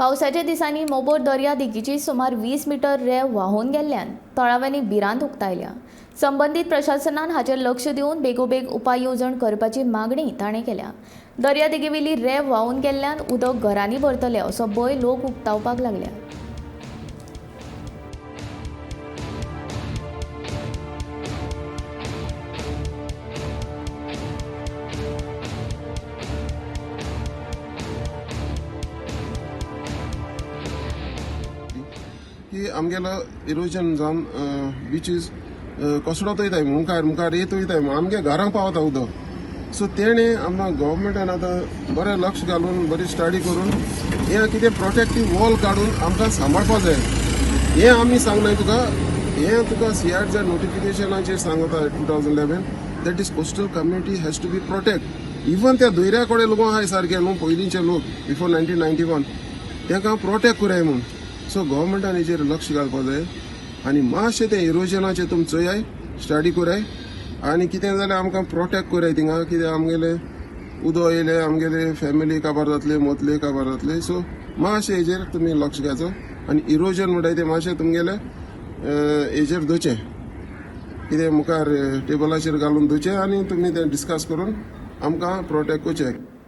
पावसाच्या दिसांनी मोबोर दर्या देगीची सुमार 20 मीटर रेंव व्हांवून गेल्ल्यान तळाव्यांनी भिरांत उक्तायल्या। संबंधीत प्रशासनान हाचेर लक्ष दिवन बेगोबेग उपाय येवजण करपाची मागणी ताणें केल्या। दर्या देगेवेली रेंव व्हांवून गेल्ल्यान उदक घरांनी भरतले असो भंय लोक उक्तावपाक लागल्या। की आमगेलो इरोजन जावन बिचीस कसडोत वयताय मुखार येत वयताय आमगे घरां पावता उदक। सो तेणे आमकां गव्हर्मेंटान आतां बरें लक्ष घालून बरी स्टडी करून हें कितें प्रोटेक्टीव वॉल काडून आमकां सांबाळपा जाय। हें आमी सांगनाय तुका, हें तुका CRZ नोटिफिकेशनाचेर सांगता 2011 that is coastal community has to be protect. Even त्या दर्या कडेन लोक आहाय सारके न्हू पयलींचे लोक बिफोर 1991 तांकां प्रोटेक्ट कराय म्हूण। सो गव्हर्मेंटान हेचेर लक्ष घालपा जाय आनी मातशें तें इरोजनाचेर तुमी चोयाय स्टडी कराय आनी कितें जाल्यार आमकां प्रोटेक्ट कराय थिंगा कितें आमगेले उदक येयलें आमगेले फॅमिली काबार जातले मोतले काबार जातले। सो मातशें हेचेर तुमी लक्ष घालचो आनी इरोजन म्हणटाय तें मातशें तुमगेले हेचेर दोचें कितें मुखार टेबलाचेर घालून दोचें आनी तुमी तें डिस्कस करून आमकां प्रोटेक्ट करचें।